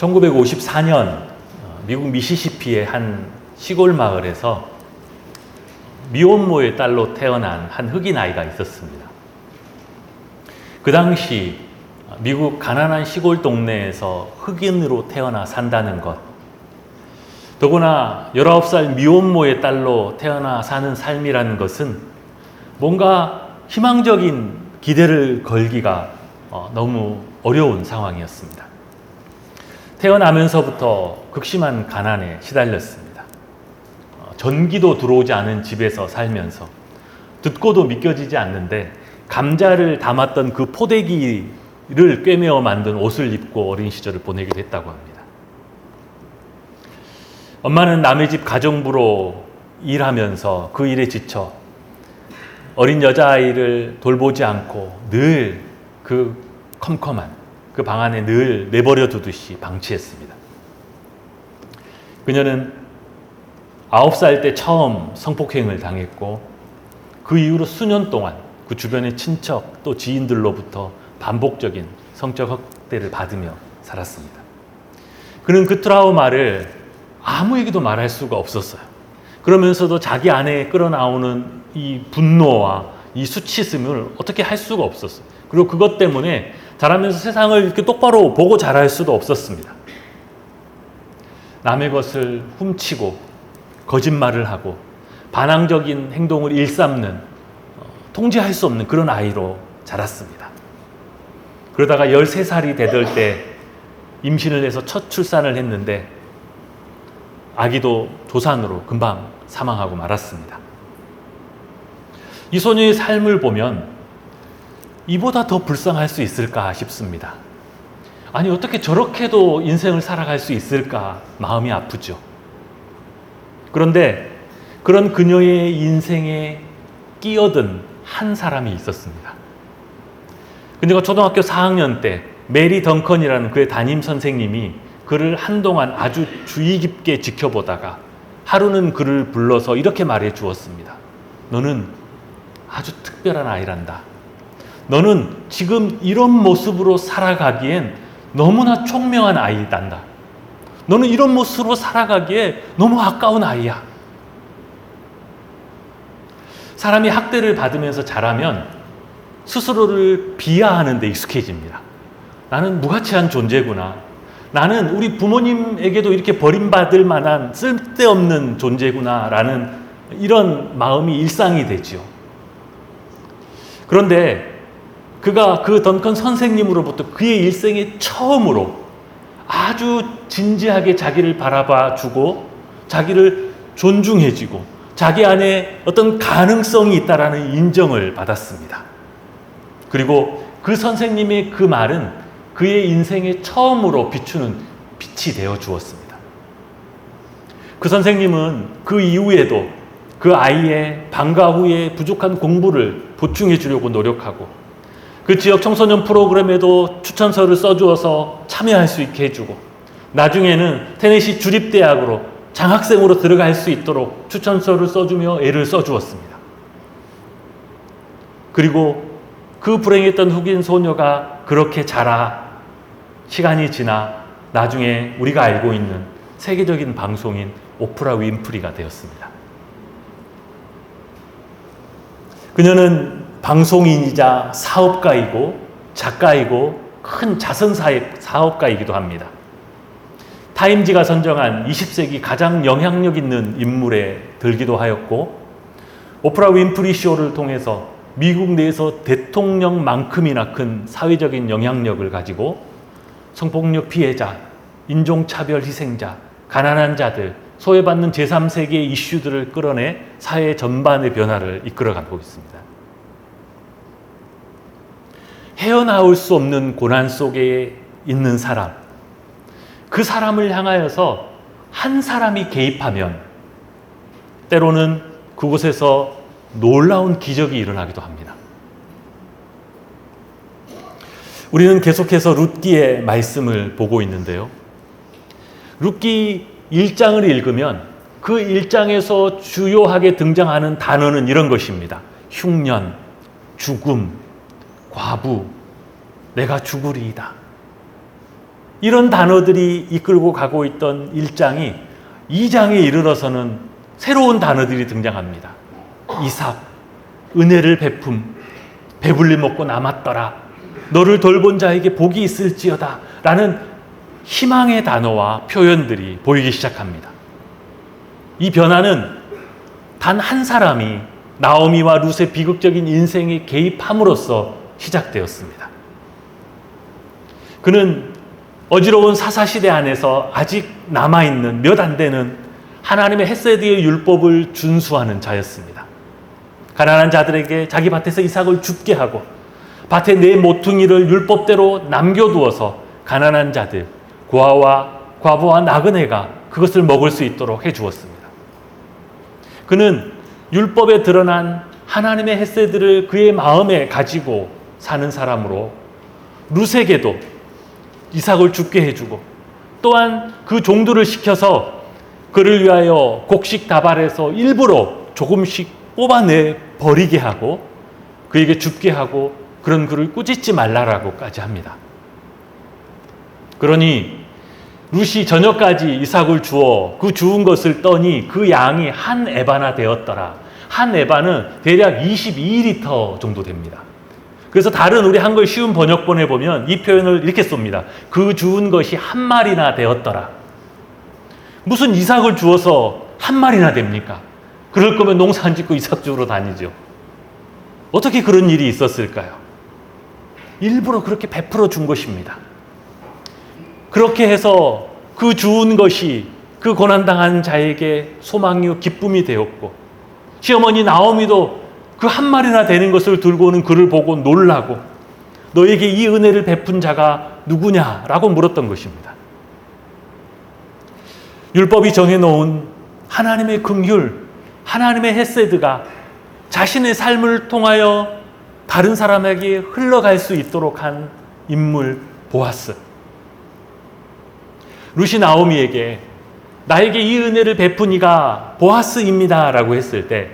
1954년 미국 미시시피의 한 시골 마을에서 미혼모의 딸로 태어난 한 흑인 아이가 있었습니다. 그 당시 미국 가난한 시골 동네에서 흑인으로 태어나 산다는 것, 더구나 19살 미혼모의 딸로 태어나 사는 삶이라는 것은 뭔가 희망적인 기대를 걸기가 너무 어려운 상황이었습니다. 태어나면서부터 극심한 가난에 시달렸습니다. 전기도 들어오지 않은 집에서 살면서 듣고도 믿겨지지 않는데 감자를 담았던 그 포대기를 꿰매어 만든 옷을 입고 어린 시절을 보내기도 했다고 합니다. 엄마는 남의 집 가정부로 일하면서 그 일에 지쳐 어린 여자아이를 돌보지 않고 늘 그 컴컴한 그 방 안에 늘 내버려 두듯이 방치했습니다. 그녀는 9살 때 처음 성폭행을 당했고 그 이후로 수년 동안 그 주변의 친척 또 지인들로부터 반복적인 성적 학대를 받으며 살았습니다. 그는 그 트라우마를 아무에게도 말할 수가 없었어요. 그러면서도 자기 안에 끌어나오는 이 분노와 이 수치심을 어떻게 할 수가 없었어요. 그리고 그것 때문에 자라면서 세상을 이렇게 똑바로 보고 자랄 수도 없었습니다. 남의 것을 훔치고 거짓말을 하고 반항적인 행동을 일삼는 통제할 수 없는 그런 아이로 자랐습니다. 그러다가 13살이 되던 때 임신을 해서 첫 출산을 했는데 아기도 조산으로 금방 사망하고 말았습니다. 이 소녀의 삶을 보면 이보다 더 불쌍할 수 있을까 싶습니다. 아니 어떻게 저렇게도 인생을 살아갈 수 있을까 마음이 아프죠. 그런데 그런 그녀의 인생에 끼어든 한 사람이 있었습니다. 그녀가 초등학교 4학년 때 메리 덩컨이라는 그의 담임 선생님이 그를 한동안 아주 주의 깊게 지켜보다가 하루는 그를 불러서 이렇게 말해 주었습니다. 너는 아주 특별한 아이란다. 너는 지금 이런 모습으로 살아가기엔 너무나 총명한 아이단다. 너는 이런 모습으로 살아가기에 너무 아까운 아이야. 사람이 학대를 받으면서 자라면 스스로를 비하하는 데 익숙해집니다. 나는 무가치한 존재구나. 나는 우리 부모님에게도 이렇게 버림받을 만한 쓸데없는 존재구나 라는 이런 마음이 일상이 되죠. 그런데 그가 그 던컨 선생님으로부터 그의 일생에 처음으로 아주 진지하게 자기를 바라봐 주고 자기를 존중해주고 자기 안에 어떤 가능성이 있다라는 인정을 받았습니다. 그리고 그 선생님의 그 말은 그의 인생에 처음으로 비추는 빛이 되어 주었습니다. 그 선생님은 그 이후에도 그 아이의 방과 후에 부족한 공부를 보충해 주려고 노력하고 그 지역 청소년 프로그램에도 추천서를 써주어서 참여할 수 있게 해주고 나중에는 테네시 주립대학으로 장학생으로 들어갈 수 있도록 추천서를 써주며 애를 써주었습니다. 그리고 그 불행했던 흑인 소녀가 그렇게 자라 시간이 지나 나중에 우리가 알고 있는 세계적인 방송인 오프라 윈프리가 되었습니다. 그녀는 방송인이자 사업가이고 작가이고 큰 자선사업가이기도 합니다. 타임지가 선정한 20세기 가장 영향력 있는 인물에 들기도 하였고 오프라 윈프리 쇼를 통해서 미국 내에서 대통령만큼이나 큰 사회적인 영향력을 가지고 성폭력 피해자, 인종차별 희생자, 가난한 자들, 소외받는 제3세계의 이슈들을 끌어내 사회 전반의 변화를 이끌어가고 있습니다. 헤어나올 수 없는 고난 속에 있는 사람, 그 사람을 향하여서 한 사람이 개입하면 때로는 그곳에서 놀라운 기적이 일어나기도 합니다. 우리는 계속해서 룻기의 말씀을 보고 있는데요. 룻기 1장을 읽으면 그 1장에서 주요하게 등장하는 단어는 이런 것입니다. 흉년, 죽음, 과부, 내가 죽으리이다. 이런 단어들이 이끌고 가고 있던 1장이 2장에 이르러서는 새로운 단어들이 등장합니다. 이삭, 은혜를 베품, 배불리 먹고 남았더라, 너를 돌본 자에게 복이 있을지어다 라는 희망의 단어와 표현들이 보이기 시작합니다. 이 변화는 단 한 사람이 나오미와 룻의 비극적인 인생에 개입함으로써 시작되었습니다. 그는 어지러운 사사시대 안에서 아직 남아있는 몇 안 되는 하나님의 헤세드의 율법을 준수하는 자였습니다. 가난한 자들에게 자기 밭에서 이삭을 줍게 하고 밭에 네 모퉁이를 율법대로 남겨두어서 가난한 자들, 과부와 나그네가 그것을 먹을 수 있도록 해주었습니다. 그는 율법에 드러난 하나님의 헤세드를 그의 마음에 가지고 사는 사람으로 룻에게도 이삭을 죽게 해주고 또한 그 종들을 시켜서 그를 위하여 곡식 다발에서 일부러 조금씩 뽑아내 버리게 하고 그에게 죽게 하고 그런 그를 꾸짖지 말라라고까지 합니다. 그러니 룻이 저녁까지 이삭을 주어 그 주운 것을 떠니 그 양이 한 에바나 되었더라. 한 에바는 대략 22리터 정도 됩니다. 그래서 다른 우리 한글 쉬운 번역본에 보면 이 표현을 이렇게 씁니다. 그 주운 것이 한 마리나 되었더라. 무슨 이삭을 주어서 한 마리나 됩니까? 그럴 거면 농사 안 짓고 이삭 주우러 다니죠. 어떻게 그런 일이 있었을까요? 일부러 그렇게 베풀어 준 것입니다. 그렇게 해서 그 주운 것이 그 고난당한 자에게 소망이요 기쁨이 되었고 시어머니 나오미도 그 한 마리나 되는 것을 들고 오는 그를 보고 놀라고 너에게 이 은혜를 베푼 자가 누구냐라고 물었던 것입니다. 율법이 정해놓은 하나님의 긍휼, 하나님의 헤세드가 자신의 삶을 통하여 다른 사람에게 흘러갈 수 있도록 한 인물 보아스. 룻이 나오미에게 나에게 이 은혜를 베푼 이가 보아스입니다 라고 했을 때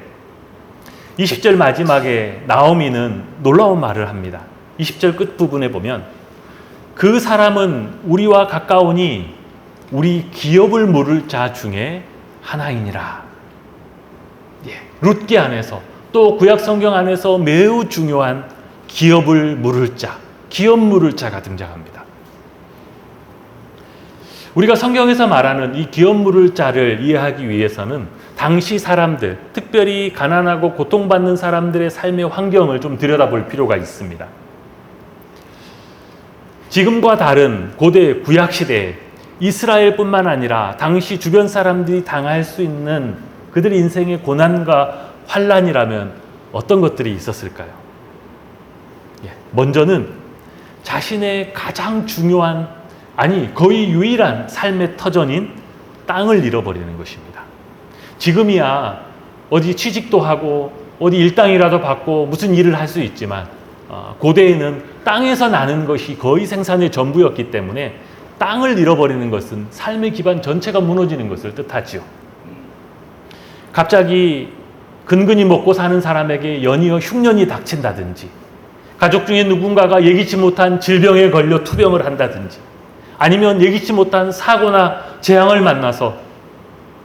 20절 마지막에 나오미는 놀라운 말을 합니다. 20절 끝부분에 보면 그 사람은 우리와 가까우니 우리 기업을 물을 자 중에 하나이니라. 룻기 안에서 또 구약 성경 안에서 매우 중요한 기업을 물을 자, 기업 물을 자가 등장합니다. 우리가 성경에서 말하는 이 기업 물을 자를 이해하기 위해서는 당시 사람들, 특별히 가난하고 고통받는 사람들의 삶의 환경을 좀 들여다볼 필요가 있습니다. 지금과 다른 고대 구약시대에 이스라엘뿐만 아니라 당시 주변 사람들이 당할 수 있는 그들 인생의 고난과 환란이라면 어떤 것들이 있었을까요? 먼저는 자신의 가장 중요한, 아니 거의 유일한 삶의 터전인 땅을 잃어버리는 것입니다. 지금이야 어디 취직도 하고 어디 일당이라도 받고 무슨 일을 할 수 있지만 고대에는 땅에서 나는 것이 거의 생산의 전부였기 때문에 땅을 잃어버리는 것은 삶의 기반 전체가 무너지는 것을 뜻하지요. 갑자기 근근히 먹고 사는 사람에게 연이어 흉년이 닥친다든지, 가족 중에 누군가가 예기치 못한 질병에 걸려 투병을 한다든지, 아니면 예기치 못한 사고나 재앙을 만나서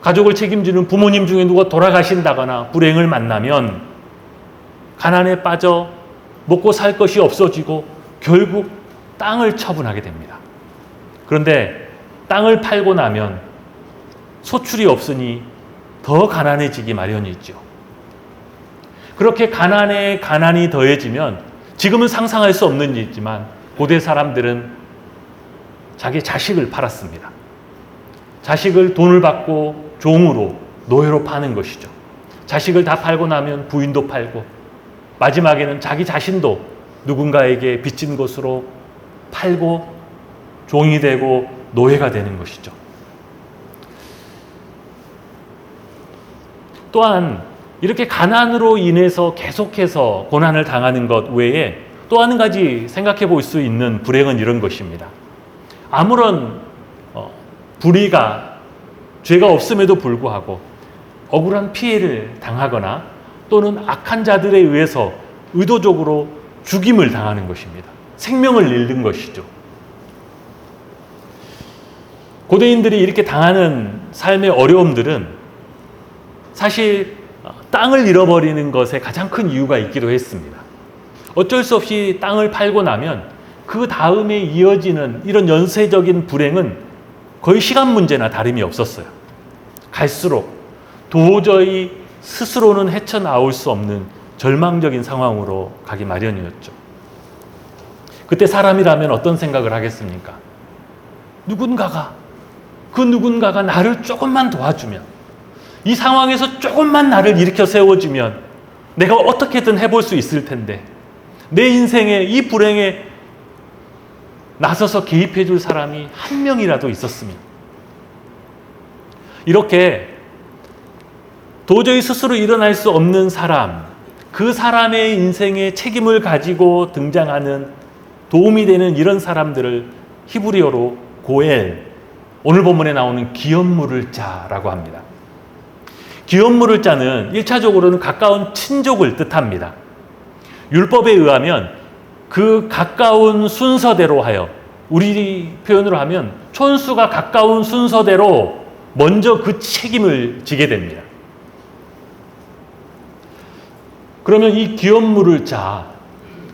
가족을 책임지는 부모님 중에 누가 돌아가신다거나 불행을 만나면 가난에 빠져 먹고 살 것이 없어지고 결국 땅을 처분하게 됩니다. 그런데 땅을 팔고 나면 소출이 없으니 더 가난해지기 마련이죠. 그렇게 가난에 가난이 더해지면 지금은 상상할 수 없는 일이지만 고대 사람들은 자기 자식을 팔았습니다. 자식을 돈을 받고 종으로, 노예로 파는 것이죠. 자식을 다 팔고 나면 부인도 팔고 마지막에는 자기 자신도 누군가에게 빚진 것으로 팔고 종이 되고 노예가 되는 것이죠. 또한 이렇게 가난으로 인해서 계속해서 고난을 당하는 것 외에 또 한 가지 생각해 볼 수 있는 불행은 이런 것입니다. 아무런 불의가, 죄가 없음에도 불구하고 억울한 피해를 당하거나 또는 악한 자들에 의해서 의도적으로 죽임을 당하는 것입니다. 생명을 잃는 것이죠. 고대인들이 이렇게 당하는 삶의 어려움들은 사실 땅을 잃어버리는 것에 가장 큰 이유가 있기도 했습니다. 어쩔 수 없이 땅을 팔고 나면 그 다음에 이어지는 이런 연쇄적인 불행은 거의 시간 문제나 다름이 없었어요. 갈수록 도저히 스스로는 헤쳐나올 수 없는 절망적인 상황으로 가기 마련이었죠. 그때 사람이라면 어떤 생각을 하겠습니까? 그 누군가가 나를 조금만 도와주면, 이 상황에서 조금만 나를 일으켜 세워주면 내가 어떻게든 해볼 수 있을 텐데, 내 인생에 이 불행에 나서서 개입해 줄 사람이 한 명이라도 있었으면. 이렇게 도저히 스스로 일어날 수 없는 사람, 그 사람의 인생에 책임을 가지고 등장하는, 도움이 되는 이런 사람들을 히브리어로 고엘, 오늘 본문에 나오는 기업 물을 자라고 합니다. 기업 물을 자는 1차적으로는 가까운 친족을 뜻합니다. 율법에 의하면 그 가까운 순서대로 하여, 우리 표현으로 하면 촌수가 가까운 순서대로 먼저 그 책임을 지게 됩니다. 그러면 이 기업 물을 자,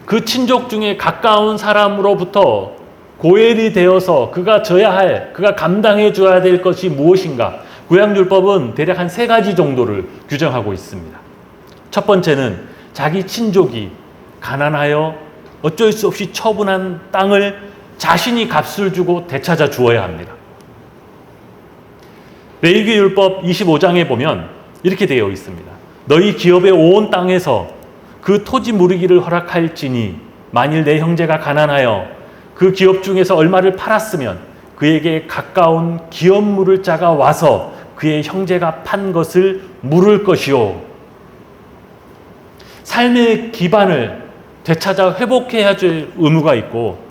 그 친족 중에 가까운 사람으로부터 고엘이 되어서 그가 져야 할, 그가 감당해 줘야 될 것이 무엇인가? 구약율법은 대략 한 3가지 정도를 규정하고 있습니다. 첫 번째는 자기 친족이 가난하여 어쩔 수 없이 처분한 땅을 자신이 값을 주고 되찾아 주어야 합니다. 레위기율법 25장에 보면 이렇게 되어 있습니다. 너희 기업의 온 땅에서 그 토지 무르기를 허락할지니 만일 내 형제가 가난하여 그 기업 중에서 얼마를 팔았으면 그에게 가까운 기업 물을 자가 와서 그의 형제가 판 것을 물을 것이요. 삶의 기반을 되찾아 회복해야 할 의무가 있고,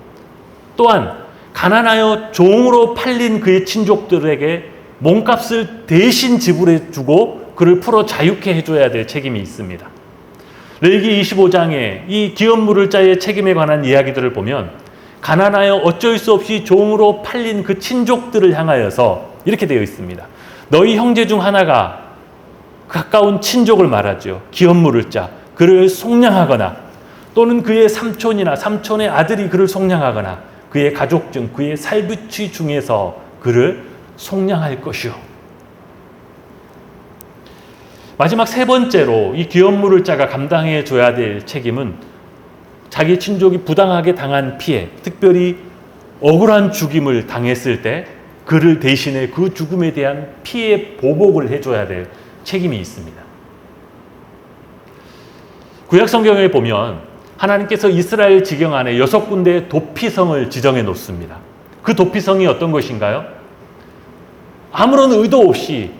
또한 가난하여 종으로 팔린 그의 친족들에게 몸값을 대신 지불해 주고 그를 풀어 자유케 해줘야 될 책임이 있습니다. 레위기 25장에 이 기업 물을 자의 책임에 관한 이야기들을 보면 가난하여 어쩔 수 없이 종으로 팔린 그 친족들을 향하여서 이렇게 되어 있습니다. 너희 형제 중 하나가 가까운 친족을 말하죠. 기업 물을 자, 그를 속량하거나, 또는 그의 삼촌이나 삼촌의 아들이 그를 속량하거나, 그의 가족 중, 그의 살부치 중에서 그를 속량할 것이요. 마지막 3번째로 이 기업 물을 자가 감당해 줘야 될 책임은 자기 친족이 부당하게 당한 피해, 특별히 억울한 죽임을 당했을 때 그를 대신해 그 죽음에 대한 피해 보복을 해줘야 될 책임이 있습니다. 구약 성경에 보면 하나님께서 이스라엘 지경 안에 6군데의 도피성을 지정해 놓습니다. 그 도피성이 어떤 것인가요? 아무런 의도 없이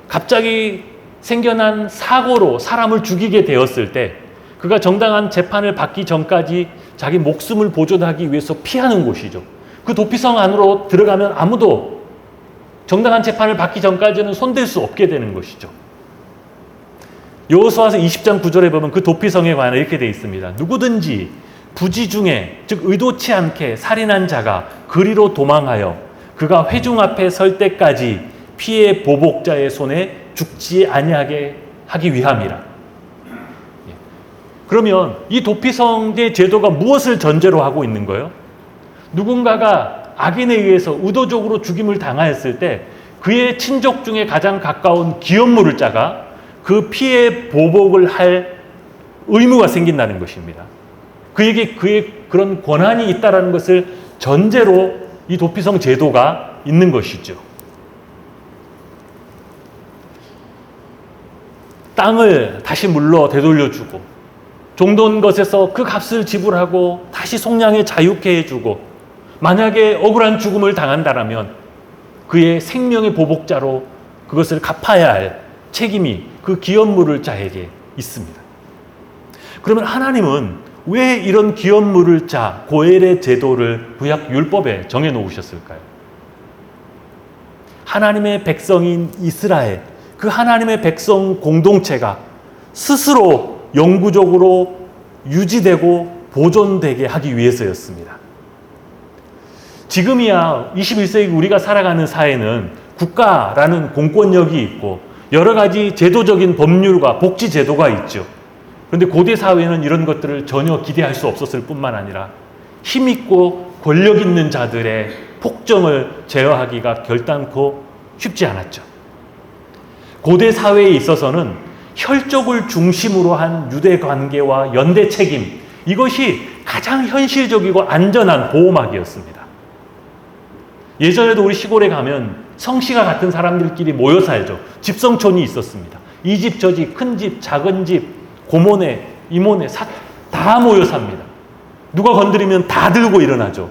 갑자기 생겨난 사고로 사람을 죽이게 되었을 때 그가 정당한 재판을 받기 전까지 자기 목숨을 보존하기 위해서 피하는 곳이죠. 그 도피성 안으로 들어가면 아무도 정당한 재판을 받기 전까지는 손댈 수 없게 되는 것이죠. 여호수아서 20장 9절에 보면 그 도피성에 관해 이렇게 되어 있습니다. 누구든지 부지 중에, 즉 의도치 않게 살인한 자가 그리로 도망하여 그가 회중 앞에 설 때까지 피해 보복자의 손에 죽지 아니하게 하기 위함이라. 그러면 이 도피성의 제도가 무엇을 전제로 하고 있는 거예요? 누군가가 악인에 의해서 의도적으로 죽임을 당하였을 때 그의 친족 중에 가장 가까운 기업 물을 자가 그 피해 보복을 할 의무가 생긴다는 것입니다. 그에게 그의 그런 권한이 있다는 것을 전제로 이 도피성 제도가 있는 것이죠. 땅을 다시 물러 되돌려주고 종돈 것에서 그 값을 지불하고 다시 속량에 자유케 해주고, 만약에 억울한 죽음을 당한다라면 그의 생명의 보복자로 그것을 갚아야 할 책임이 그 기업 물을 자에게 있습니다. 그러면 하나님은 왜 이런 기업 물을 자, 고엘의 제도를 구약 율법에 정해 놓으셨을까요? 하나님의 백성인 이스라엘, 그 하나님의 백성 공동체가 스스로 영구적으로 유지되고 보존되게 하기 위해서였습니다. 지금이야 21세기 우리가 살아가는 사회는 국가라는 공권력이 있고 여러 가지 제도적인 법률과 복지 제도가 있죠. 그런데 고대 사회는 이런 것들을 전혀 기대할 수 없었을 뿐만 아니라 힘있고 권력 있는 자들의 폭정을 제어하기가 결단코 쉽지 않았죠. 고대 사회에 있어서는 혈족을 중심으로 한 유대 관계와 연대 책임, 이것이 가장 현실적이고 안전한 보호막이었습니다. 예전에도 우리 시골에 가면 성씨가 같은 사람들끼리 모여 살죠. 집성촌이 있었습니다. 이 집, 저 집, 큰 집, 작은 집, 고모네, 이모네, 다 모여 삽니다. 누가 건드리면 다 들고 일어나죠.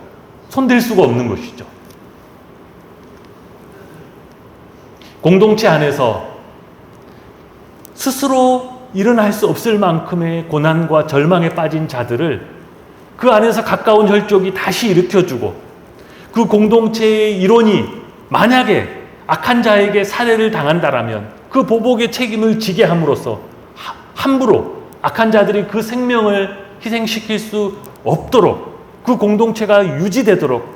손댈 수가 없는 것이죠. 공동체 안에서 스스로 일어날 수 없을 만큼의 고난과 절망에 빠진 자들을 그 안에서 가까운 혈족이 다시 일으켜주고, 그 공동체의 일원이 만약에 악한 자에게 살해를 당한다라면 그 보복의 책임을 지게 함으로써 함부로 악한 자들이 그 생명을 희생시킬 수 없도록 그 공동체가 유지되도록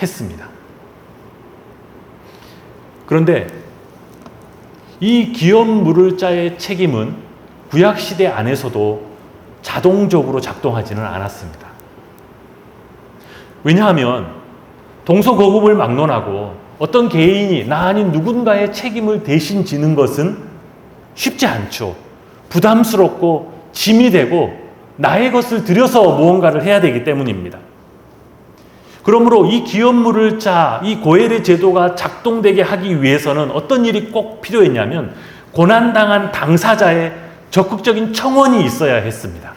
했습니다. 그런데 이 기업 물을 자의 책임은 구약시대 안에서도 자동적으로 작동하지는 않았습니다. 왜냐하면 동서고금을 막론하고 어떤 개인이 나 아닌 누군가의 책임을 대신 지는 것은 쉽지 않죠. 부담스럽고 짐이 되고 나의 것을 들여서 무언가를 해야 되기 때문입니다. 그러므로 이 기업 물을 자, 이 고엘의 제도가 작동되게 하기 위해서는 어떤 일이 꼭 필요했냐면 고난당한 당사자의 적극적인 청원이 있어야 했습니다.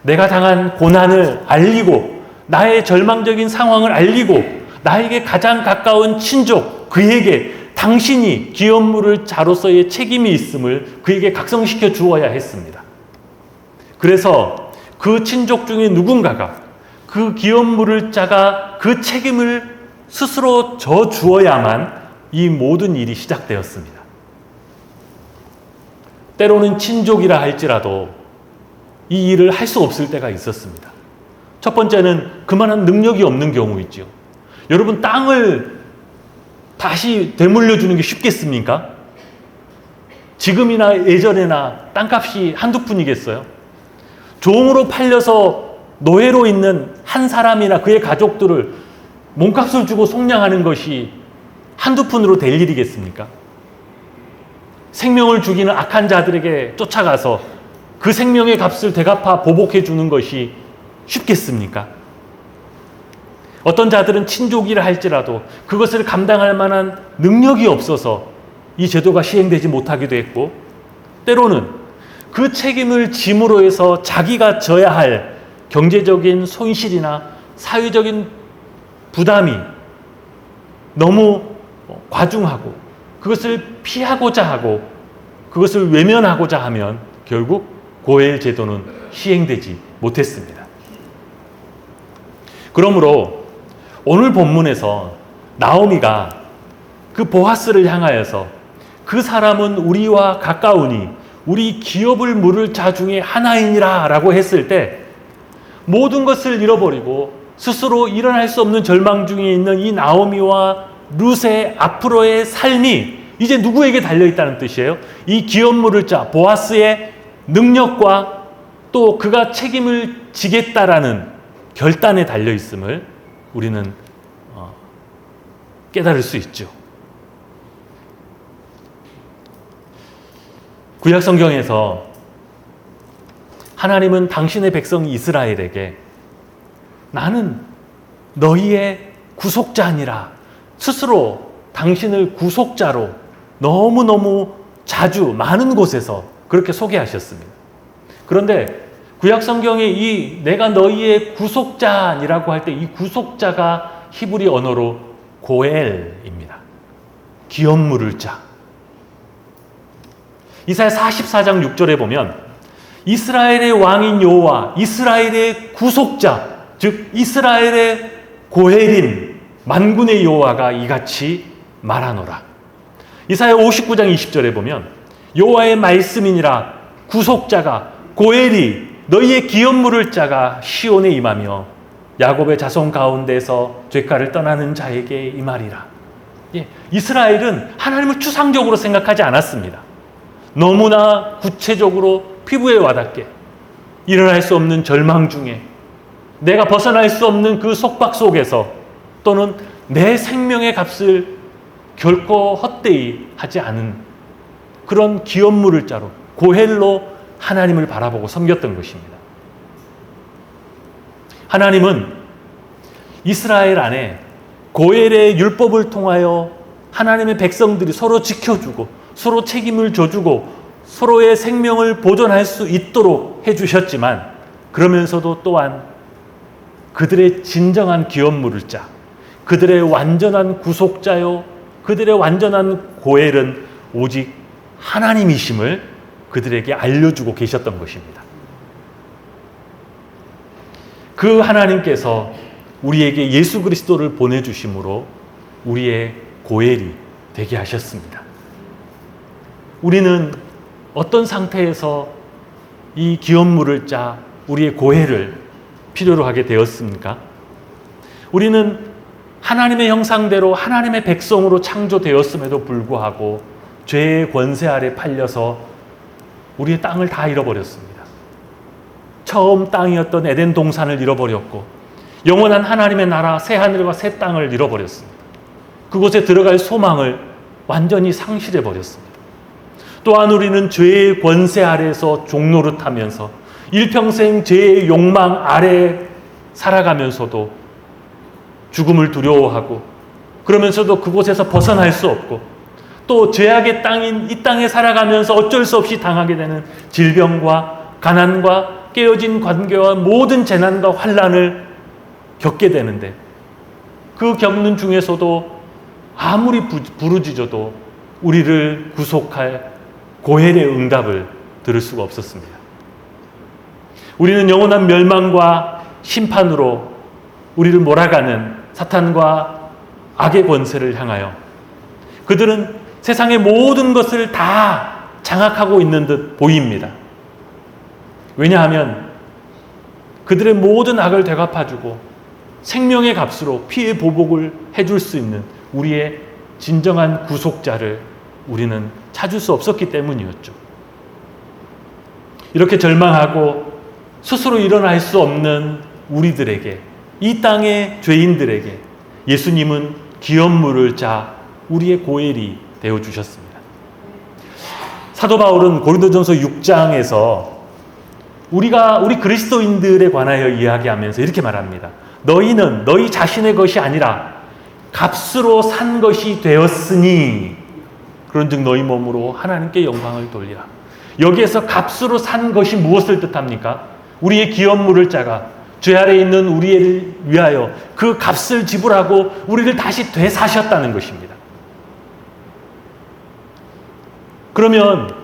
내가 당한 고난을 알리고 나의 절망적인 상황을 알리고 나에게 가장 가까운 친족, 그에게 당신이 기업 물을 자로서의 책임이 있음을 그에게 각성시켜 주어야 했습니다. 그래서 그 친족 중에 누군가가 그 기업 물을 자가 그 책임을 스스로 져 주어야만 이 모든 일이 시작되었습니다. 때로는 친족이라 할지라도 이 일을 할 수 없을 때가 있었습니다. 첫 번째는 그만한 능력이 없는 경우이죠. 여러분, 땅을 다시 되물려 주는 게 쉽겠습니까? 지금이나 예전에나 땅값이 한두 푼이겠어요? 종으로 팔려서 노예로 있는 한 사람이나 그의 가족들을 몸값을 주고 속량하는 것이 한두 푼으로 될 일이겠습니까? 생명을 죽이는 악한 자들에게 쫓아가서 그 생명의 값을 되갚아 보복해 주는 것이 쉽겠습니까? 어떤 자들은 친족이라 할지라도 그것을 감당할 만한 능력이 없어서 이 제도가 시행되지 못하기도 했고, 때로는 그 책임을 짐으로 해서 자기가 져야 할 경제적인 손실이나 사회적인 부담이 너무 과중하고 그것을 피하고자 하고 그것을 외면하고자 하면 결국 고엘 제도는 시행되지 못했습니다. 그러므로 오늘 본문에서 나오미가 그 보아스를 향하여서 그 사람은 우리와 가까우니 우리 기업을 물을 자 중에 하나이니라 라고 했을 때 모든 것을 잃어버리고 스스로 일어날 수 없는 절망 중에 있는 이 나오미와 룻의 앞으로의 삶이 이제 누구에게 달려있다는 뜻이에요? 이 기업 물을 자 보아스의 능력과 또 그가 책임을 지겠다라는 결단에 달려있음을 우리는 깨달을 수 있죠. 구약 성경에서 하나님은 당신의 백성 이스라엘에게 나는 너희의 구속자니라 스스로 당신을 구속자로 너무너무 자주 많은 곳에서 그렇게 소개하셨습니다. 그런데 구약 성경에 이 내가 너희의 구속자니라고 할 때 이 구속자가 히브리 언어로 고엘입니다. 기업 물을 자. 이사야 44장 6절에 보면 이스라엘의 왕인 여호와, 이스라엘의 구속자, 즉 이스라엘의 고엘인 만군의 여호와가 이같이 말하노라. 이사야 59장 20절에 보면 여호와의 말씀이니라 구속자가 고엘이 너희의 기업 물을 자가 시온에 임하며 야곱의 자손 가운데서 죄가를 떠나는 자에게 임하리라. 이스라엘은 하나님을 추상적으로 생각하지 않았습니다. 너무나 구체적으로 피부에 와닿게 일어날 수 없는 절망 중에 내가 벗어날 수 없는 그 속박 속에서 또는 내 생명의 값을 결코 헛되이 하지 않은 그런 기업 물을 자로 고헬로 하나님을 바라보고 섬겼던 것입니다. 하나님은 이스라엘 안에 고헬의 율법을 통하여 하나님의 백성들이 서로 지켜주고 서로 책임을 져주고 서로의 생명을 보존할 수 있도록 해주셨지만 그러면서도 또한 그들의 진정한 기업 물을 자, 그들의 완전한 구속자요, 그들의 완전한 고헬은 오직 하나님이심을 그들에게 알려주고 계셨던 것입니다. 그 하나님께서 우리에게 예수 그리스도를 보내주심으로 우리의 고헬이 되게 하셨습니다. 우리는 어떤 상태에서 이 기업 물을 짜 우리의 고헬을 필요로 하게 되었습니까? 우리는 하나님의 형상대로 하나님의 백성으로 창조되었음에도 불구하고 죄의 권세 아래 팔려서 우리의 땅을 다 잃어버렸습니다. 처음 땅이었던 에덴 동산을 잃어버렸고 영원한 하나님의 나라 새 하늘과 새 땅을 잃어버렸습니다. 그곳에 들어갈 소망을 완전히 상실해버렸습니다. 또한 우리는 죄의 권세 아래에서 종노릇하면서 일평생 죄의 욕망 아래 살아가면서도 죽음을 두려워하고 그러면서도 그곳에서 벗어날 수 없고 또 죄악의 땅인 이 땅에 살아가면서 어쩔 수 없이 당하게 되는 질병과 가난과 깨어진 관계와 모든 재난과 환난을 겪게 되는데 그 겪는 중에서도 아무리 부르짖어도 우리를 구속할 고헬의 응답을 들을 수가 없었습니다. 우리는 영원한 멸망과 심판으로 우리를 몰아가는 사탄과 악의 권세를 향하여 그들은 세상의 모든 것을 다 장악하고 있는 듯 보입니다. 왜냐하면 그들의 모든 악을 되갚아주고 생명의 값으로 피해 보복을 해줄 수 있는 우리의 진정한 구속자를 우리는 찾을 수 없었기 때문이었죠. 이렇게 절망하고 스스로 일어날 수 없는 우리들에게, 이 땅의 죄인들에게 예수님은 기업 물을 짜 우리의 고헬이 되어주셨습니다. 사도 바울은 고린도전서 6장에서 우리 그리스도인들에 관하여 이야기하면서 이렇게 말합니다. 너희는 너희 자신의 것이 아니라 값으로 산 것이 되었으니 그런즉 너희 몸으로 하나님께 영광을 돌리라. 여기에서 값으로 산 것이 무엇을 뜻합니까? 우리의 기업 물을 짜가 죄 아래에 있는 우리를 위하여 그 값을 지불하고 우리를 다시 되사셨다는 것입니다. 그러면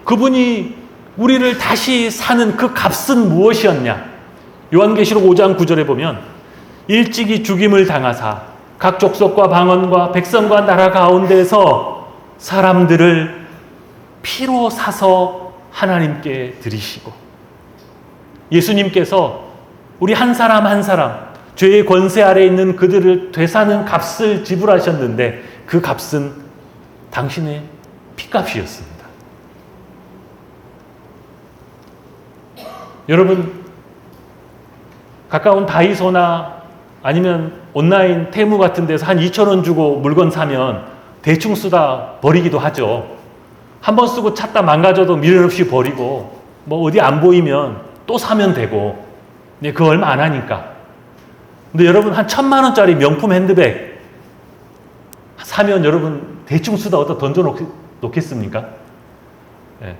그분이 우리를 다시 사는 그 값은 무엇이었냐? 요한계시록 5장 9절에 보면 일찍이 죽임을 당하사 각 족속과 방언과 백성과 나라 가운데서 사람들을 피로 사서 하나님께 드리시고 예수님께서 우리 한 사람 한 사람 죄의 권세 아래에 있는 그들을 되사는 값을 지불하셨는데 그 값은 당신의 피값이었습니다. 여러분, 가까운 다이소나 아니면 온라인 테무 같은 데서 한 2,000원 주고 물건 사면 대충 쓰다 버리기도 하죠. 한 번 쓰고 찾다 망가져도 미련 없이 버리고 뭐 어디 안 보이면 또 사면 되고 그거 얼마 안 하니까. 근데 여러분 한 1,000만 원짜리 명품 핸드백 사면 여러분 대충 쓰다 어디다 던져 놓겠습니까? 네.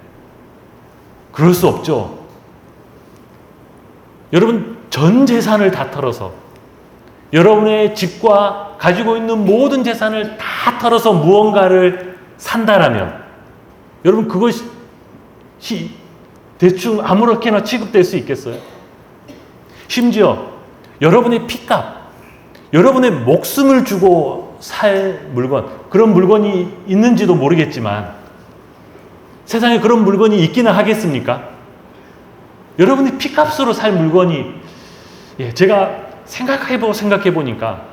그럴 수 없죠. 여러분 전 재산을 다 털어서 여러분의 집과 가지고 있는 모든 재산을 다 털어서 무언가를 산다라면 여러분 그것이 대충 아무렇게나 취급될 수 있겠어요? 심지어 여러분의 피값, 여러분의 목숨을 주고 살 물건, 그런 물건이 있는지도 모르겠지만 세상에 그런 물건이 있기는 하겠습니까? 여러분이 피값으로 살 물건이 제가 생각해 보니까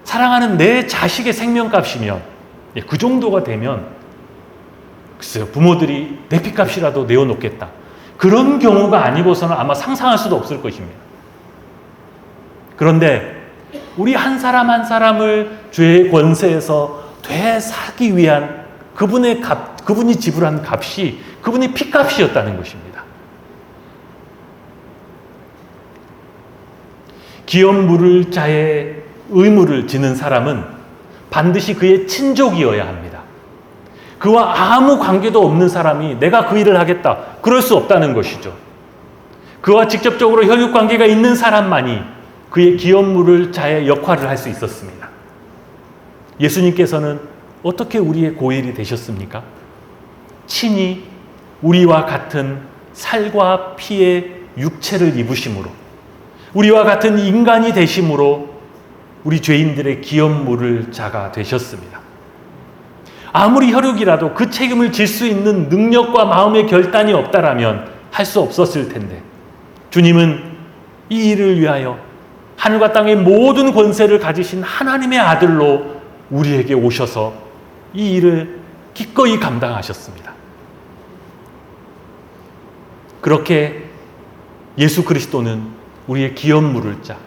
사랑하는 내 자식의 생명값이면 그 정도가 되면 글쎄요, 부모들이 내 피값이라도 내어놓겠다. 그런 경우가 아니고서는 아마 상상할 수도 없을 것입니다. 그런데 우리 한 사람 한 사람을 죄의 권세에서 되사기 위한 그분이 지불한 값이 그분의 피값이었다는 것입니다. 기업 물을 자의 의무를 지는 사람은 반드시 그의 친족이어야 합니다. 그와 아무 관계도 없는 사람이 내가 그 일을 하겠다, 그럴 수 없다는 것이죠. 그와 직접적으로 혈육관계가 있는 사람만이 그의 기업 물을 자의 역할을 할 수 있었습니다. 예수님께서는 어떻게 우리의 고엘이 되셨습니까? 친히 우리와 같은 살과 피의 육체를 입으심으로, 우리와 같은 인간이 되심으로 우리 죄인들의 기업 물을 자가 되셨습니다. 아무리 혈육이라도 그 책임을 질 수 있는 능력과 마음의 결단이 없다라면 할 수 없었을 텐데, 주님은 이 일을 위하여 하늘과 땅의 모든 권세를 가지신 하나님의 아들로 우리에게 오셔서 이 일을 기꺼이 감당하셨습니다. 그렇게 예수 그리스도는 우리의 기업 물을 자,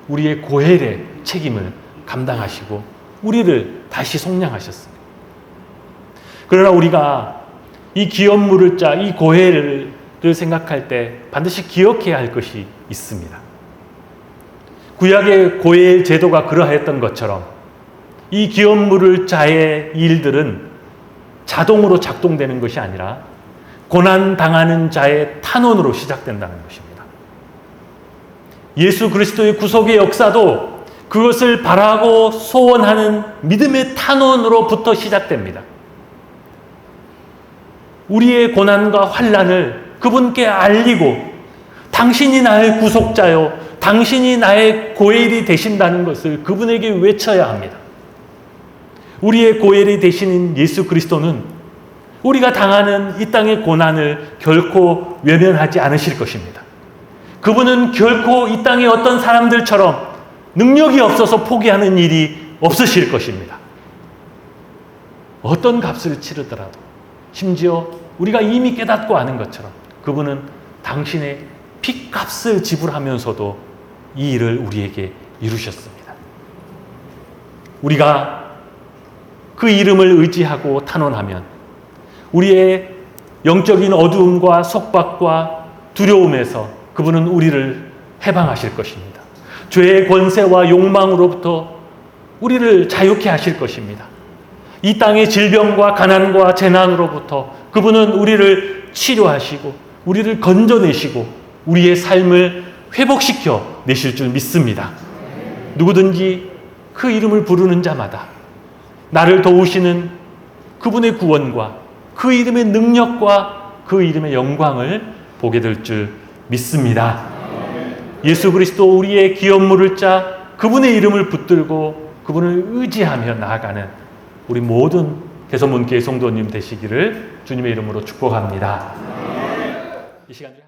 우리의 고엘의 책임을 감당하시고 우리를 다시 속량하셨습니다. 그러나 우리가 이 기업 물을 자, 이 고엘을 생각할 때 반드시 기억해야 할 것이 있습니다. 구약의 고엘 제도가 그러하였던 것처럼 이 기업 물을 자의 일들은 자동으로 작동되는 것이 아니라 고난당하는 자의 탄원으로 시작된다는 것입니다. 예수 그리스도의 구속의 역사도 그것을 바라고 소원하는 믿음의 탄원으로부터 시작됩니다. 우리의 고난과 환난을 그분께 알리고 당신이 나의 구속자요, 당신이 나의 고엘이 되신다는 것을 그분에게 외쳐야 합니다. 우리의 고엘이 되시는 예수 그리스도는 우리가 당하는 이 땅의 고난을 결코 외면하지 않으실 것입니다. 그분은 결코 이 땅의 어떤 사람들처럼 능력이 없어서 포기하는 일이 없으실 것입니다. 어떤 값을 치르더라도, 심지어 우리가 이미 깨닫고 아는 것처럼 그분은 당신의 피값을 지불하면서도 이 일을 우리에게 이루셨습니다. 우리가 그 이름을 의지하고 탄원하면 우리의 영적인 어두움과 속박과 두려움에서 그분은 우리를 해방하실 것입니다. 죄의 권세와 욕망으로부터 우리를 자유케 하실 것입니다. 이 땅의 질병과 가난과 재난으로부터 그분은 우리를 치료하시고 우리를 건져내시고 우리의 삶을 회복시켜 내실 줄 믿습니다. 누구든지 그 이름을 부르는 자마다 나를 도우시는 그분의 구원과 그 이름의 능력과 그 이름의 영광을 보게 될 줄 믿습니다. 예수 그리스도 우리의 기업 물을 자 그분의 이름을 붙들고 그분을 의지하며 나아가는 우리 모든 개선문교회 성도님 되시기를 주님의 이름으로 축복합니다. 이 시간 중에